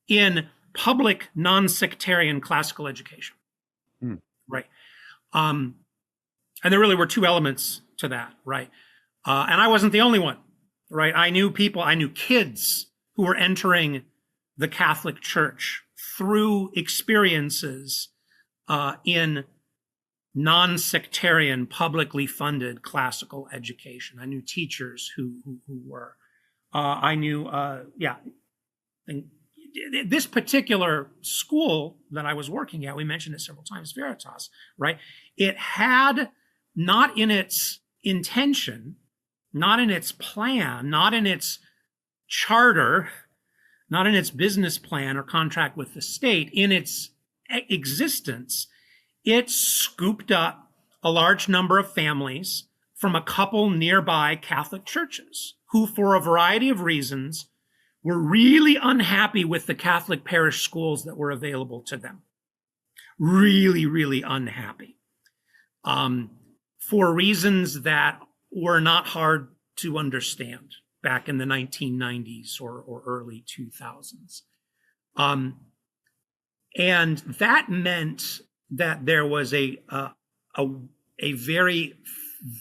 in public non-sectarian classical education. Right. And there really were two elements to that, right? And I wasn't the only one, right? I knew kids who were entering the Catholic Church through experiences in non-sectarian, publicly funded classical education. I knew teachers who were. I knew, this particular school that I was working at, we mentioned it several times, Veritas, right? It had not in its intention, not in its plan, not in its charter, not in its business plan or contract with the state, in its existence, it scooped up a large number of families from a couple nearby Catholic churches who, for a variety of reasons, were really unhappy with the Catholic parish schools that were available to them. Really, really unhappy. For reasons that were not hard to understand back in the 1990s or early 2000s. And that meant that there was a very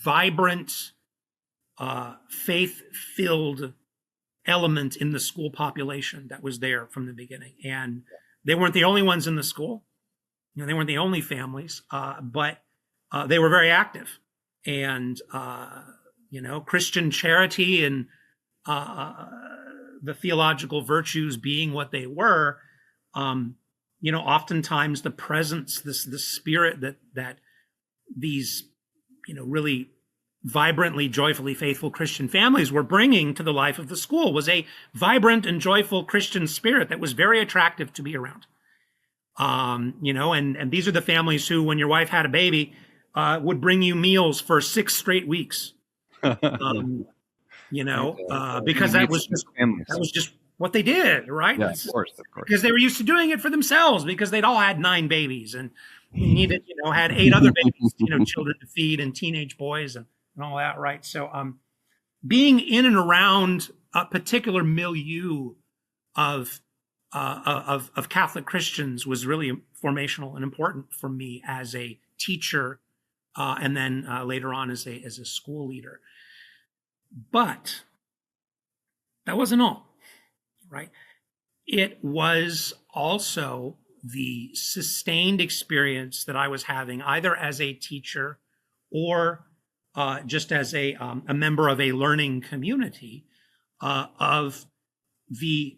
vibrant, faith-filled element in the school population that was there from the beginning. And they weren't the only ones in the school. They weren't the only families, but they were very active. And, Christian charity and the theological virtues being what they were, oftentimes the presence, the spirit that these, really vibrantly, joyfully faithful Christian families were bringing to the life of the school was a vibrant and joyful Christian spirit that was very attractive to be around. And these are the families who, when your wife had a baby, would bring you meals for 6 straight weeks. Because that was just what they did, right? Yeah, of course. Because they were used to doing it for themselves, because they'd all had 9 babies and needed, had 8 other babies, children to feed, and teenage boys and all that, right? So being in and around a particular milieu of Catholic Christians was really formational and important for me as a teacher, and then later on as a school leader. But that wasn't all, right? It was also the sustained experience that I was having, either as a teacher or just as a member of a learning community, of the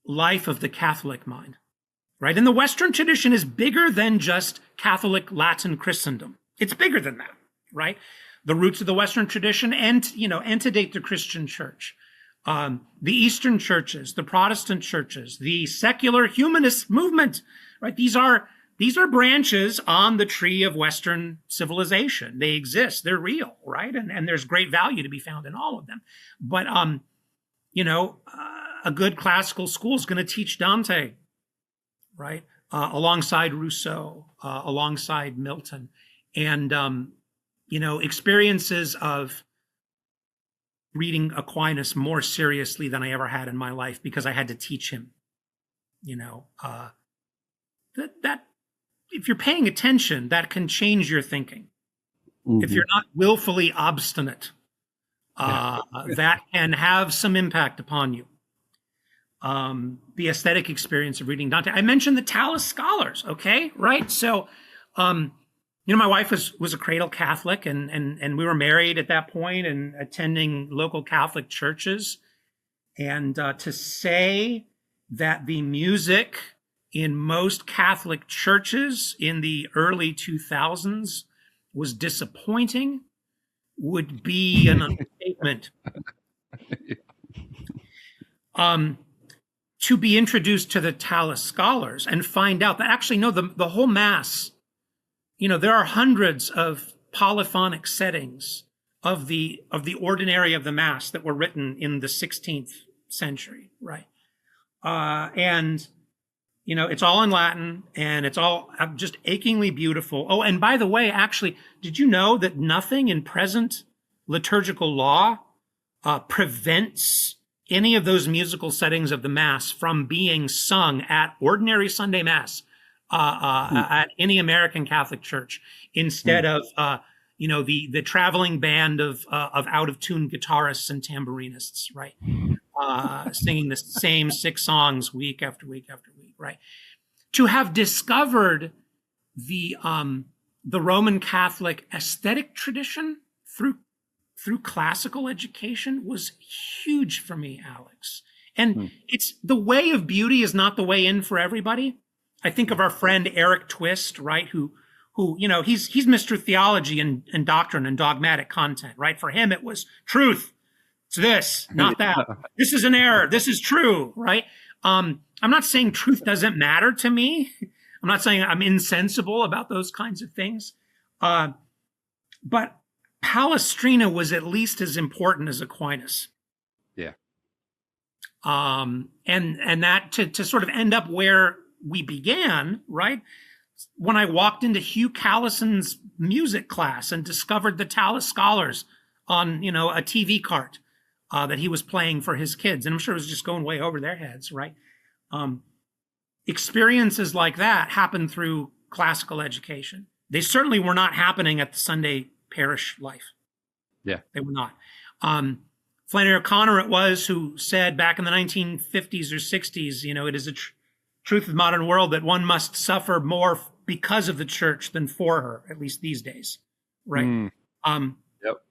life of the Catholic mind, right? And the Western tradition is bigger than just Catholic Latin Christendom. It's bigger than that, right? The roots of the Western tradition antedate the Christian church. The Eastern churches, the Protestant churches, the secular humanist movement, right? These are branches on the tree of Western civilization. They exist. They're real, right? And there's great value to be found in all of them. But, a good classical school is going to teach Dante, right? Alongside Rousseau, alongside Milton. And, experiences of reading Aquinas more seriously than I ever had in my life, because I had to teach him, that if you're paying attention, that can change your thinking. Mm-hmm. If you're not willfully obstinate, that can have some impact upon you. The aesthetic experience of reading Dante. I mentioned the Tallis Scholars, okay, right? So, my wife was a cradle Catholic, and we were married at that point and attending local Catholic churches. And to say that the music in most Catholic churches in the early 2000s was disappointing would be an understatement. To be introduced to the Tallis Scholars and find out that actually, no, the whole Mass, there are hundreds of polyphonic settings of the ordinary of the Mass that were written in the 16th century, right? And it's all in Latin, and it's all just achingly beautiful. Oh, and by the way, actually, did you know that nothing in present liturgical law prevents any of those musical settings of the Mass from being sung at ordinary Sunday Mass at any American Catholic church, instead of the traveling band of out of tune guitarists and tambourinists, right? Singing the same 6 songs week after week after week, right? To have discovered the Roman Catholic aesthetic tradition through classical education was huge for me, Alex. And it's the way of beauty is not the way in for everybody. I think of our friend Eric Twist, right? Who he's Mr. Theology and doctrine and dogmatic content, right? For him, it was truth. It's this, not that. This is an error. This is true, right? I'm not saying truth doesn't matter to me. I'm not saying I'm insensible about those kinds of things. But Palestrina was at least as important as Aquinas. Yeah. And that to sort of end up where we began, right? When I walked into Hugh Callison's music class and discovered the Tallis Scholars on, a TV cart that he was playing for his kids. And I'm sure it was just going way over their heads, right? Experiences like that happen through classical education. They certainly were not happening at the Sunday parish life. Yeah. They were not. Flannery O'Connor it was who said back in the 1950s or 60s, it is a truth of the modern world that one must suffer more because of the church than for her, at least these days, right? Yep.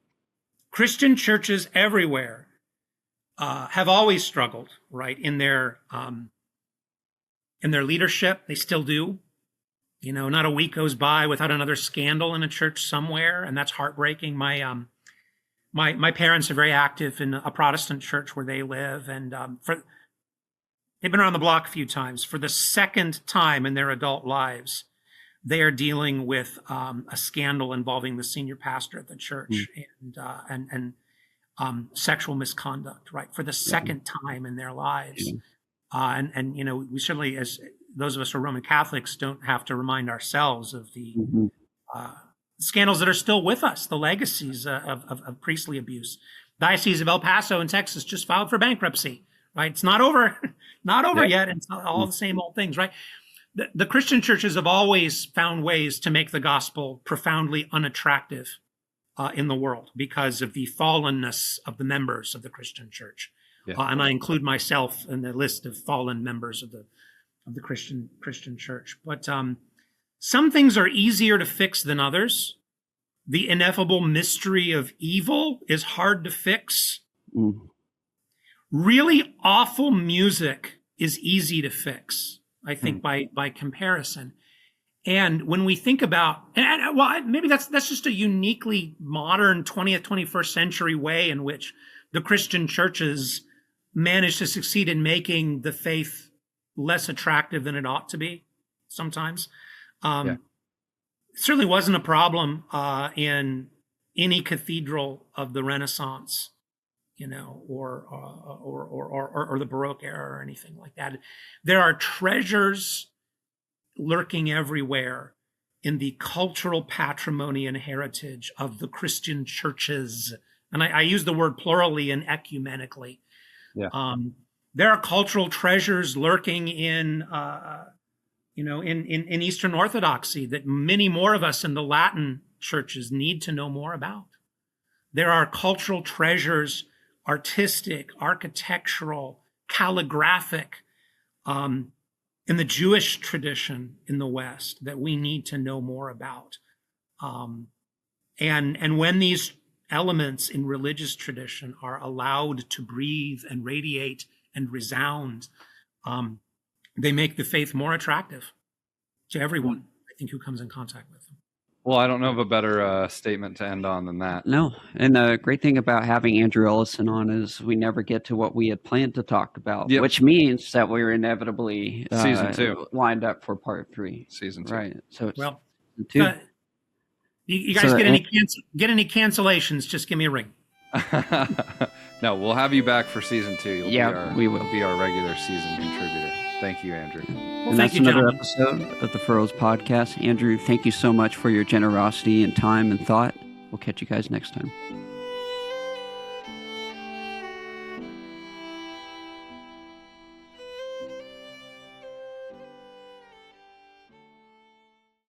Christian churches everywhere have always struggled, right, in their leadership. They still do. Not a week goes by without another scandal in a church somewhere, and that's heartbreaking. My parents are very active in a Protestant church where they live, and they've been around the block a few times. For the second time in their adult lives, they are dealing with a scandal involving the senior pastor at the church, and sexual misconduct, right, for the second time in their lives. And we certainly, as those of us who are Roman Catholics, don't have to remind ourselves of the scandals that are still with us, the legacies of priestly abuse. Diocese of El Paso in Texas just filed for bankruptcy, right? It's not over, yet. It's not all the same old things, right? The Christian churches have always found ways to make the gospel profoundly unattractive in the world because of the fallenness of the members of the Christian church. And I include myself in the list of fallen members of the Christian church. But some things are easier to fix than others. The ineffable mystery of evil is hard to fix. Really awful music is easy to fix, I think, by comparison. And when we think about, maybe that's just a uniquely modern 20th, 21st century way in which the Christian churches manage to succeed in making the faith less attractive than it ought to be sometimes. Certainly wasn't a problem in any cathedral of the Renaissance, or the Baroque era or anything like that. There are treasures lurking everywhere in the cultural patrimony and heritage of the Christian churches. And I use the word plurally and ecumenically. There are cultural treasures lurking in Eastern Orthodoxy that many more of us in the Latin churches need to know more about. There are cultural treasures, artistic, architectural, calligraphic, in the Jewish tradition in the West that we need to know more about. And when these elements in religious tradition are allowed to breathe and radiate and resound, they make the faith more attractive to everyone, I think, who comes in contact with them. Well, I don't know of a better statement to end on than that. No. And the great thing about having Andrew Ellison on is we never get to what we had planned to talk about, which means that we're inevitably season 2 lined up for part 3. Season 2. Right. So it's season 2. You guys get any cancellations, just give me a ring. No, we'll have you back for season 2. We will be our regular season contributor. Thank you, Andrew. And that's another episode of the Furrows podcast. Andrew, thank you so much for your generosity and time and thought. We'll catch you guys next time.